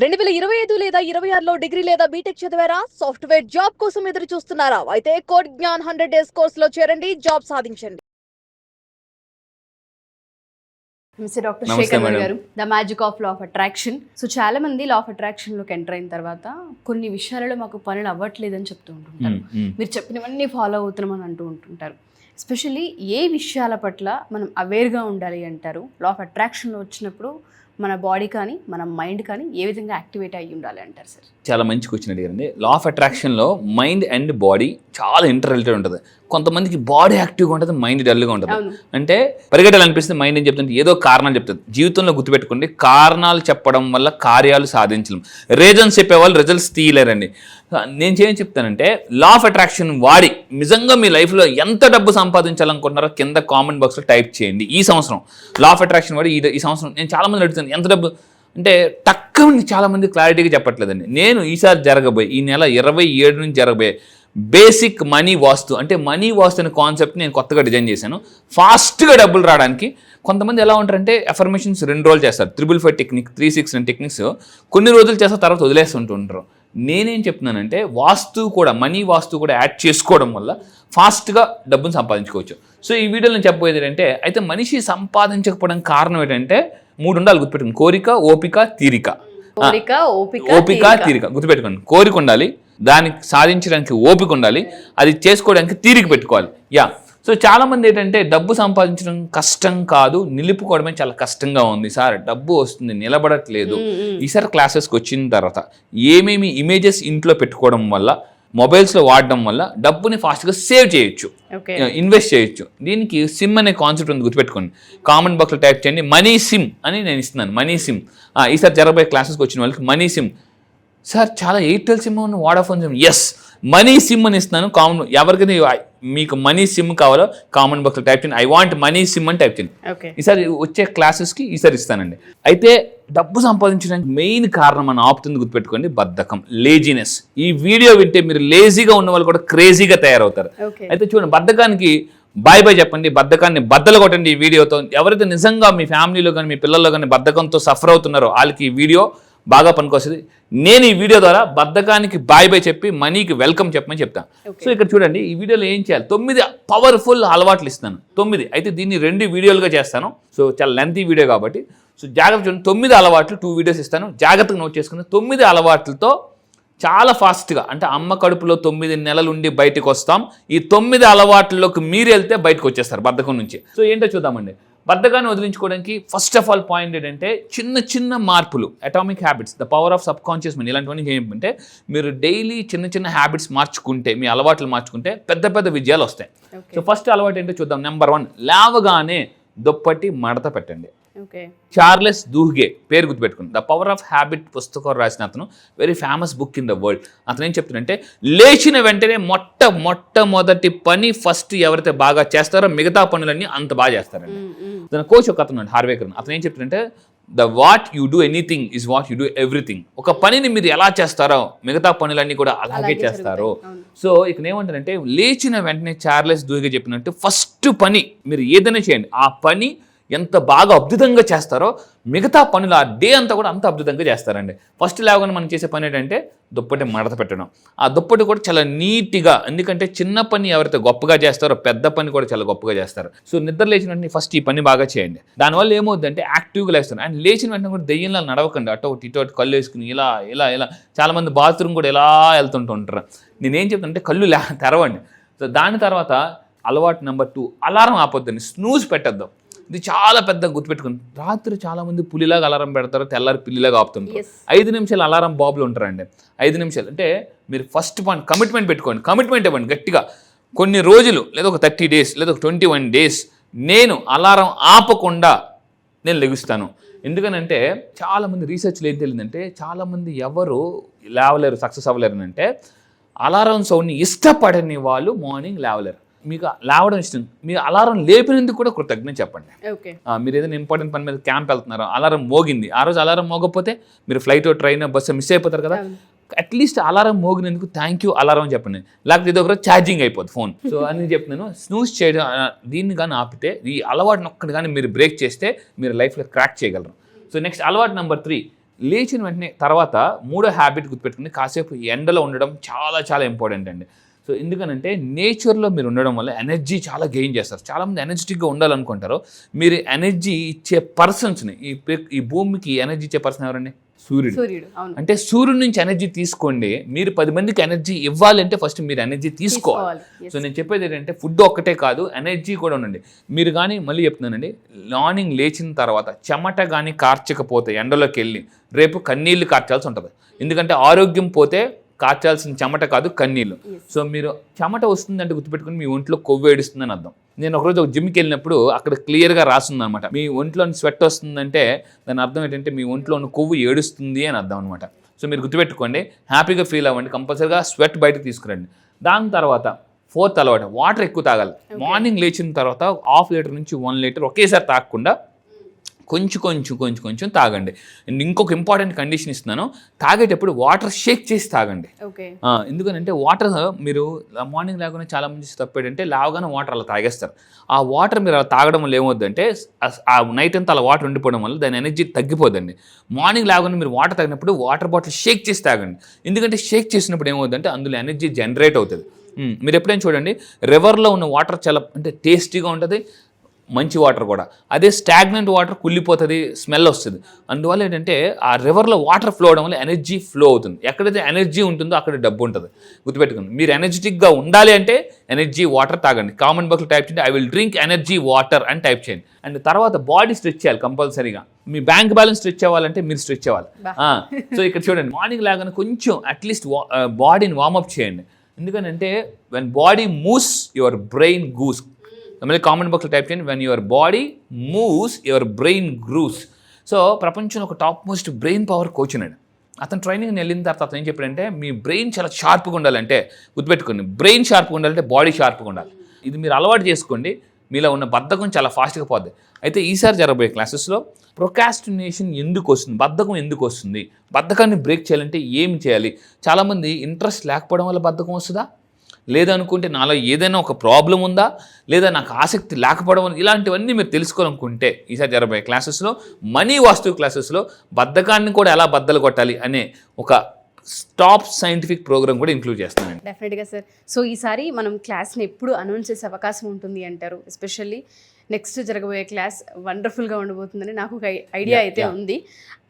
2025 లేదా 26లో డిగ్రీ లేదా బీటెక్ చదివారా? సాఫ్ట్‌వేర్ జాబ్ కోసం ఎదురు చూస్తున్నారా? అయితే కోడ్ జ్ఞాన్ 100 డేస్ కోర్సులో చేరండి, జాబ్ సాధించండి. మిస్టర్ డాక్టర్ నమస్తే శేఖర్ మేడం. గారు, the magic of law of attraction. So చాలా మంది లా ఆఫ్ అట్రాక్షన్లోకి ఎంటర్ అయిన తర్వాత కొన్ని విషయాలలో మాకు పనులు అవ్వట్లేదని చెప్తూ ఉంటుంటారు. మీరు చెప్పినవన్నీ ఫాలో అవుతున్నామని అంటూ ఉంటుంటారు. ఎస్పెషల్లీ ఏ విషయాల పట్ల మనం అవేర్గా ఉండాలి అంటారు? లా ఆఫ్ అట్రాక్షన్లో వచ్చినప్పుడు మన బాడీ కానీ మన మైండ్ కానీ ఏ విధంగా యాక్టివేట్ అయ్యి ఉండాలి అంటారు సార్? చాలా మంచి క్వశ్చన్ అడిగారండి. లా ఆఫ్ అట్రాక్షన్లో మైండ్ అండ్ బాడీ చాలా ఇంటర్ రిలేటెడ్ ఉంటుంది. కొంతమందికి బాడీ యాక్టివ్గా ఉంటుంది, మైండ్ డల్గా ఉంటుంది. అవును. అంటే పరిగెట్టాలనిపిస్తుంది, మైండ్ ఏం చెప్తుంది, ఏదో కారణాలు చెప్తుంది. జీవితంలో గుర్తుపెట్టుకోండి, కారణాలు చెప్పడం వల్ల కార్యాలు సాధించలేం. రీజన్స్ చెప్పేవాళ్ళు రిజల్ట్స్ తీయలేరండి. నేను ఏం చెప్తానంటే, లా ఆఫ్ అట్రాక్షన్ వాడి నిజంగా మీ లైఫ్లో ఎంత డబ్బు సంపాదించాలనుకుంటున్నారో కింద కామెంట్ బాక్స్లో టైప్ చేయండి. ఈ సంవత్సరం లా ఆఫ్ అట్రాక్షన్ వాడి ఈ సంవత్సరం నేను చాలా మంది అడుగుతాను ఎంత డబ్బు అంటే టక్కుని చాలా మంది క్లారిటీగా చెప్పట్లేదండి. నేను ఈసారి జరగబోయే ఈ నెల 27 నుంచి జరగబోయే బేసిక్ మనీ వాస్తు, అంటే మనీ వాస్తు అనే కాన్సెప్ట్ నేను కొత్తగా డిజైన్ చేశాను. ఫాస్ట్గా డబ్బులు రావడానికి కొంతమంది ఎలా ఉంటారంటే అఫర్మేషన్స్ 2 రోజులు చేస్తారు, 555 టెక్నిక్, 369 టెక్నిక్స్ కొన్ని రోజులు చేస్తారు, తర్వాత వదిలేస్తుంటుంటారు. నేనేం చెప్తున్నానంటే వాస్తు కూడా, మనీ వాస్తు కూడా యాడ్ చేసుకోవడం వల్ల ఫాస్ట్గా డబ్బును సంపాదించుకోవచ్చు. సో ఈ వీడియోలో నేను చెప్పబోయేది ఏంటంటే, అయితే మనిషి సంపాదించకపోవడానికి కారణం ఏంటంటే 3 ఉండాలి గుర్తుపెట్టుకోండి: కోరిక, ఓపిక, తీరిక. ఓపిక, తీరిక గుర్తుపెట్టుకోండి. కోరిక ఉండాలి, దానికి సాధించడానికి ఓపిక ఉండాలి, అది చేసుకోవడానికి తీరిక పెట్టుకోవాలి. సో చాలా మంది ఏంటంటే డబ్బు సంపాదించడం కష్టం కాదు, నిలుపుకోవడమే చాలా కష్టంగా ఉంది సార్, డబ్బు వస్తుంది నిలబడట్లేదు. ఈసారి క్లాసెస్కి వచ్చిన తర్వాత ఏమేమి ఇమేజెస్ ఇంట్లో పెట్టుకోవడం వల్ల, మొబైల్స్లో వాడడం వల్ల డబ్బుని ఫాస్ట్గా సేవ్ చేయొచ్చు, ఇన్వెస్ట్ చేయొచ్చు. దీనికి సిమ్ అనే కాన్సెప్ట్ ఉంది గుర్తుపెట్టుకోండి. కామెంట్ బాక్స్లో టైప్ చేయండి మనీ సిమ్ అని నేను ఇస్తున్నాను. మనీ సిమ్ ఈసారి జరగబోయే క్లాసెస్కి వచ్చిన వాళ్ళకి మనీ సిమ్. సార్ చాలా ఎయిర్టెల్ సిమ్ ఉన్న, వోడాఫోన్ సిమ్, ఎస్ మనీ సిమ్ అని ఇస్తున్నాను. కామన్ ఎవరికైనా మీకు మనీ సిమ్ కావాలో కామెంట్ బాక్స్లో టైప్ చేయండి, ఐ వాంట్ మనీ సిమ్ అని టైప్ చేయండి. ఈసారి వచ్చే క్లాసెస్కి ఈసారి ఇస్తానండి. అయితే డబ్బు సంపాదించడానికి మెయిన్ కారణం మనం ఆపుతుంది గుర్తుపెట్టుకోండి, బద్ధకం, లేజినెస్. ఈ వీడియో వింటే మీరు లేజీగా ఉన్న వాళ్ళు కూడా క్రేజీగా తయారవుతారు. అయితే చూడండి, బద్ధకానికి బాయ్ బాయ్ చెప్పండి, బద్ధకాన్ని బద్దలు కొట్టండి ఈ వీడియోతో. ఎవరైతే నిజంగా మీ ఫ్యామిలీలో కానీ మీ పిల్లల్లో కానీ బద్ధకంతో సఫర్ అవుతున్నారో వాళ్ళకి ఈ వీడియో బాగా పనికొస్తుంది. నేను ఈ వీడియో ద్వారా బద్ధకానికి బాయ్ బాయ్ చెప్పి మనీకి వెల్కమ్ చెప్పమని చెప్తాను. సో ఇక్కడ చూడండి, ఈ వీడియోలో ఏం చేయాలి, 9 పవర్ఫుల్ అలవాట్లు ఇస్తాను. 9 అయితే దీన్ని 2 వీడియోలుగా చేస్తాను. సో చాలా లెంతీ వీడియో కాబట్టి సో జాగ్రత్త చూడండి. 9 అలవాట్లు 2 వీడియోస్ ఇస్తాను, జాగ్రత్తగా నోట్ చేసుకుని 9 అలవాట్లతో చాలా ఫాస్ట్గా, అంటే అమ్మ కడుపులో 9 నెలలు ఉండి బయటకు వస్తాం. ఈ 9 అలవాట్లలోకి మీరు వెళ్తే బయటకు వచ్చేస్తారు బద్ధకం నుంచి. సో ఏంటో చూద్దామండి. బద్ధకాన్ని వదిలించుకోవడానికి ఫస్ట్ ఆఫ్ ఆల్ పాయింట్ ఏంటంటే చిన్న చిన్న మార్పులు, atomic habits, the power of sub conscious mind. ఇలాంటివన్నీ ఏంటంటే మీరు డైలీ చిన్న చిన్న హ్యాబిట్స్ మార్చుకుంటే, మీ అలవాట్లు మార్చుకుంటే పెద్ద పెద్ద విజయాలు వస్తాయి. సో ఫస్ట్ అలవాటు ఏంటో చూద్దాం. నెంబర్ 1, లేవగానే దుప్పటి మడత పెట్టండి. చార్లెస్ దూహ్గే పేరు గుర్తుపెట్టుకుని, ద పవర్ ఆఫ్ హ్యాబిట్ పుస్తకం రాసిన అతను, very famous book in the world. అతను ఏం చెప్తున్నాడంటే, లేచిన వెంటనే మొట్టమొదటి పని ఫస్ట్ ఎవరైతే బాగా చేస్తారో మిగతా పనులన్నీ అంత బాగా చేస్తారండి. తన కోచ్ ఒక అతను హార్వేకర్, అతను ఏం చెప్తుందంటే, the what you do anything is what you do everything. ఒక పనిని మీరు ఎలా చేస్తారో మిగతా పనులన్నీ కూడా అలాగే చేస్తారు. సో ఇక్కడ ఏమంటారంటే, లేచిన వెంటనే చార్లెస్ దూహ్గే చెప్పినట్టు ఫస్ట్ పని మీరు ఏదైనా చేయండి, ఆ పని ఎంత బాగా అద్భుతంగా చేస్తారో మిగతా పనులు ఆ డే అంతా కూడా అంత అద్భుతంగా చేస్తారండి. ఫస్ట్ లేవగానే మనం చేసే పని ఏంటంటే దుప్పటి మడత పెట్టడం. ఆ దుప్పటి కూడా చాలా నీట్గా, ఎందుకంటే చిన్న పని ఎవరైతే గొప్పగా చేస్తారో పెద్ద పని కూడా చాలా గొప్పగా చేస్తారు. సో నిద్ర లేచిన వెంటనే ఫస్ట్ ఈ పని బాగా చేయండి. దానివల్ల ఏమవుతుందంటే యాక్టివ్గా లేస్తారు. అండ్ లేచిన వెంటనే కూడా దెయ్యంలా నడవకండి, అటు ఒకటి ఇటు ఒకటి కళ్ళు వేసుకుని ఇలా ఇలా ఇలా. చాలామంది బాత్రూమ్ కూడా ఇలా వెళ్తుంటుంటారు. నేనేం చెప్తానంటే కళ్ళు తెరవండి. సో దాని తర్వాత అలవాటు నెంబర్ 2, అలారం ఆపొద్దండి, స్నూజ్ పెట్టద్దాం. ఇది చాలా పెద్ద గుర్తుపెట్టుకుని, రాత్రి చాలామంది పులిలాగా అలారం పెడతారు, తెల్లారి పిల్లిలాగా ఆపుతుంటారు. 5 నిమిషాలు అలారం బాబులు ఉంటారండి. 5 నిమిషాలు అంటే మీరు ఫస్ట్ పాయింట్ కమిట్మెంట్ పెట్టుకోండి, కమిట్మెంట్ ఇవ్వండి గట్టిగా. కొన్ని రోజులు లేదా ఒక 30 డేస్ లేదా ఒక 21 డేస్ నేను అలారం ఆపకుండా నేను లెగుస్తాను. ఎందుకనంటే చాలామంది రీసెర్చ్లో ఏం తెలియదంటే, చాలామంది ఎవరు లేవలేరు, సక్సెస్ అవ్వలేరు అంటే అలారం సౌండ్ని ఇష్టపడని వాళ్ళు మార్నింగ్ లేవలేరు. మీకు లేవడం ఇష్టం, మీరు అలారం లేపినందుకు కూడా కృతజ్ఞత చెప్పండి. మీరు ఏదైనా ఇంపార్టెంట్ పని మీద క్యాంప్ వెళ్తున్నారో, అలారం మోగింది, ఆ రోజు అలారం మోగకపోతే మీరు ఫ్లైట్, ట్రైన్, బస్సు మిస్ అయిపోతారు కదా. అట్లీస్ట్ అలారం మోగినందుకు థ్యాంక్ యూ అలారం చెప్పండి, లేకపోతే ఇది ఒకరోజు ఛార్జింగ్ అయిపోతుంది ఫోన్. సో అని చెప్తున్నాను, స్నూజ్ చేయడం దీన్ని కానీ ఆపితే, ఈ అలవాటుని ఒక్కటి కానీ మీరు బ్రేక్ చేస్తే మీరు లైఫ్లో క్రాక్ చేయగలరు. సో నెక్స్ట్ అలవాటు నెంబర్ 3, లేచిన వెంటనే తర్వాత మూడో హ్యాబిట్ గుర్తుపెట్టుకుని కాసేపు ఎండలో ఉండడం చాలా చాలా ఇంపార్టెంట్ అండి. సో ఎందుకనంటే నేచర్లో మీరు ఉండడం వల్ల ఎనర్జీ చాలా గెయిన్ చేస్తారు. చాలామంది ఎనర్జెటిక్గా ఉండాలనుకుంటారు. మీరు ఎనర్జీ ఇచ్చే పర్సన్స్ని ఈ భూమికి ఎనర్జీ ఇచ్చే పర్సన్ ఎవరండి? సూర్యుడు. అంటే సూర్యుడి నుంచి ఎనర్జీ తీసుకోండి. మీరు 10 మందికి ఎనర్జీ ఇవ్వాలి అంటే ఫస్ట్ మీరు ఎనర్జీ తీసుకోవాలి. సో నేను చెప్పేది ఏంటంటే ఫుడ్ ఒక్కటే కాదు, ఎనర్జీ కూడా ఉండండి. మీరు కానీ మళ్ళీ చెప్తున్నానండి, మార్నింగ్ లేచిన తర్వాత చెమట కానీ కార్చకపోతే ఎండలోకి వెళ్ళి రేపు కన్నీళ్ళు కార్చాల్సి ఉంటుంది. ఎందుకంటే ఆరోగ్యం పోతే కార్చాల్సిన చెమట కాదు, కన్నీళ్ళు. సో మీరు చెమట వస్తుందంటే గుర్తుపెట్టుకుని మీ ఒంట్లో కొవ్వు ఏడుస్తుందని అర్థం. నేను ఒకరోజు ఒక జిమ్కి వెళ్ళినప్పుడు అక్కడ క్లియర్గా రాస్తుంది అనమాట, మీ ఒంట్లో స్వెట్ వస్తుందంటే దాని అర్థం ఏంటంటే మీ ఒంట్లో ఉన్న కొవ్వు ఏడుస్తుంది అని అర్థం అనమాట. సో మీరు గుర్తుపెట్టుకోండి, హ్యాపీగా ఫీల్ అవ్వండి, కంపల్సరీగా స్వెట్ బయటకు తీసుకురండి. దాని తర్వాత 4th అలవాటు, వాటర్ ఎక్కువ తాగాలి. మార్నింగ్ లేచిన తర్వాత 1/2 లీటర్ నుంచి 1 లీటర్ ఒకేసారి తాగకుండా కొంచెం తాగండి. అండ్ ఇంకొక ఇంపార్టెంట్ కండిషన్ ఇస్తున్నాను, తాగేటప్పుడు వాటర్ షేక్ చేసి తాగండి. ఎందుకంటే వాటర్ మీరు మార్నింగ్ లేకుండా చాలా మంది తప్పేటంటే లేవగానే వాటర్ అలా తాగేస్తారు. ఆ వాటర్ మీరు అలా తాగడం వల్ల ఏమవుద్దంటే ఆ నైట్ అంతా అలా వాటర్ ఉండిపోవడం వల్ల దాని ఎనర్జీ తగ్గిపోద్దండి. మార్నింగ్ లేవగానే మీరు వాటర్ తాగినప్పుడు వాటర్ బాటిల్ షేక్ చేసి తాగండి. ఎందుకంటే షేక్ చేసినప్పుడు ఏమవుతుందంటే అందులో ఎనర్జీ జనరేట్ అవుతుంది. మీరు ఎప్పుడైనా చూడండి, రివర్లో ఉన్న వాటర్ చాలా అంటే టేస్టీగా ఉంటుంది, మంచి వాటర్ కూడా. అదే స్టాగ్నెంట్ వాటర్ కుళ్ళిపోతుంది, స్మెల్ వస్తుంది. అందువల్ల ఏంటంటే ఆ రివర్లో వాటర్ ఫ్లో అవడం వల్ల ఎనర్జీ ఫ్లో అవుతుంది. ఎక్కడైతే ఎనర్జీ ఉంటుందో అక్కడ డబ్బు ఉంటుంది. గుర్తుపెట్టుకోండి, మీరు ఎనర్జెటిక్గా ఉండాలి అంటే ఎనర్జీ వాటర్ తాగండి. కామెంట్ బాక్స్లో టైప్ చేయండి, I will drink energy water అని టైప్ చేయండి. అండ్ తర్వాత బాడీ స్ట్రెచ్ చేయాలి కంపల్సరీగా. మీ బ్యాంక్ బ్యాలెన్స్ స్ట్రెచ్ అవ్వాలంటే మీరు స్ట్రెచ్ అవ్వాలి. సో ఇక్కడ చూడండి, మార్నింగ్ లాగానే కొంచెం అట్లీస్ట్ బాడీని వార్మప్ చేయండి. ఎందుకంటే when body moves your brain grows. మళ్ళీ కామెంట్ బాక్స్లో టైప్ చేయండి, when your body moves your brain grows. So ప్రపంచంలో ఒక top most brain power coach ఉన్నాడు. అతను ట్రైనింగ్ వెళ్ళిన తర్వాత అతను ఏం చెప్పాడంటే, మీ బ్రెయిన్ చాలా షార్ప్గా ఉండాలంటే గుర్తుపెట్టుకోండి, బ్రెయిన్ షార్ప్గా ఉండాలంటే బాడీ షార్ప్గా ఉండాలి. ఇది మీరు అలవాటు చేసుకోండి, మీలో ఉన్న బద్ధకం చాలా ఫాస్ట్గా పోద్ది. అయితే ఈసారి జరగబోయే క్లాసెస్లో ప్రొకాస్టినేషన్ ఎందుకు వస్తుంది, బద్ధకం ఎందుకు వస్తుంది, బద్ధకాన్ని బ్రేక్ చేయాలంటే ఏం చేయాలి. చాలామంది ఇంట్రెస్ట్ లేకపోవడం వల్ల బద్ధకం వస్తుందా, లేదనుకుంటే నాలో ఏదైనా ఒక ప్రాబ్లం ఉందా, లేదా నాకు ఆసక్తి లేకపోవడం, ఇలాంటివన్నీ మీరు తెలుసుకోవాలనుకుంటే ఈసారి జరగబోయే క్లాసెస్లో, మనీ వాస్తు క్లాసెస్లో బద్ధకాన్ని కూడా ఎలా బద్దలు కొట్టాలి అనే ఒక టాప్ సైంటిఫిక్ ప్రోగ్రామ్ కూడా ఇంక్లూడ్ చేస్తానండి. డెఫినెట్గా సార్. సో ఈసారి మనం క్లాస్ని ఎప్పుడు అనౌన్స్ చేసే అవకాశం ఉంటుంది అంటారు? ఎస్పెషల్లీ నెక్స్ట్ జరగబోయే క్లాస్ వండర్ఫుల్గా ఉండబోతుందని నాకు ఒక ఐడియా అయితే ఉంది.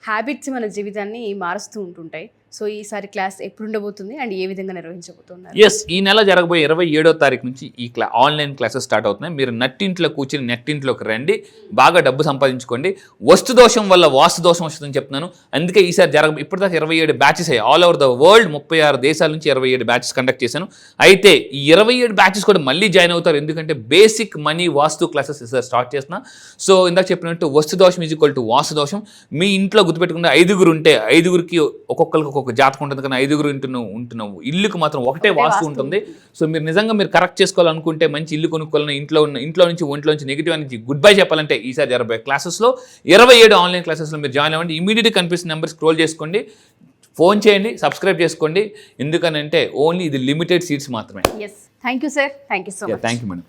హ్యాబిట్స్ మన జీవితాన్ని మారుస్తూ ఉంటుంటాయి. సో ఈసారి క్లాస్ ఎప్పుడు ఉండబోతుంది అండ్ ఏ విధంగా నిర్వహించబోతున్నారు? ఎస్, ఈ నెల జరగబోయే 27వ తారీఖు నుంచి ఈ ఆన్లైన్ క్లాసెస్ స్టార్ట్ అవుతున్నాయి. మీరు నట్టింట్లో కూర్చుని నెట్టింట్లోకి రండి, బాగా డబ్బు సంపాదించుకోండి. వస్తు దోషం వల్ల వాస్తు దోషం వస్తుందని చెప్తున్నాను. అందుకే ఈసారి ఇప్పటిదాకా 27 బ్యాచెస్ అయ్యాయి. ఆల్ ఓవర్ ద వరల్డ్ 36 దేశాల నుంచి 27 బ్యాచెస్ కండక్ట్ చేశాను. అయితే ఈ 27 బ్యాచెస్ కూడా మళ్ళీ జాయిన్ అవుతారు, ఎందుకంటే బేసిక్ మనీ వాస్తు క్లాసెస్ ఈసారి స్టార్ట్ చేస్తున్నా. సో ఇందాక చెప్పినట్టు వస్తు దోషం ఈజ్ ఈక్వల్ టు వాస్తు దోషం. మీ ఇంట్లో గుర్తుపెట్టుకుంటే 5 ఉంటే 5కి ఒక్కొక్కరికి ఒక్కొక్క జాతకం ఉంటుంది, కానీ 5 ఉంటున్నావు ఇల్లుకు మాత్రం ఒకటే వాస్తు ఉంటుంది. సో మీరు నిజంగా మీరు కరెక్ట్ చేసుకోవాలనుకుంటే, మంచి ఇల్లు కొనుక్కోవాలని, ఇంట్లో నుంచి ఒంట్లోంచి నెగిటివ్ అనేది గుడ్ బై చెప్పాలంటే ఈసారి జరగబోయే క్లాసెస్లో 27 ఆన్లైన్ క్లాసెస్లో మీరు జాయిన్ అవ్వండి. ఇమీడియట్గా కనిపిస్తున్న నెంబర్ స్క్రోల్ చేసుకోండి, ఫోన్ చేయండి, సబ్స్క్రైబ్ చేసుకోండి. ఎందుకనంటే ఓన్లీ ఇది లిమిటెడ్ సీట్స్ మాత్రమే. Thank you sir, thank you so much. Thank you madam.